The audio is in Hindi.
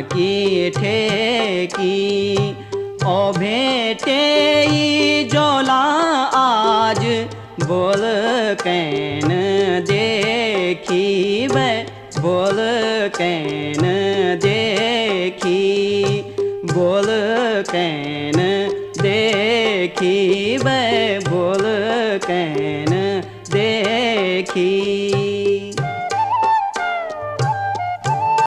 की ठेकी। ओ भेटे जोला आज बोल कैन देखी वे, बोल कैन देखी, बोल कैन देखी वे, बोल कैन देखी।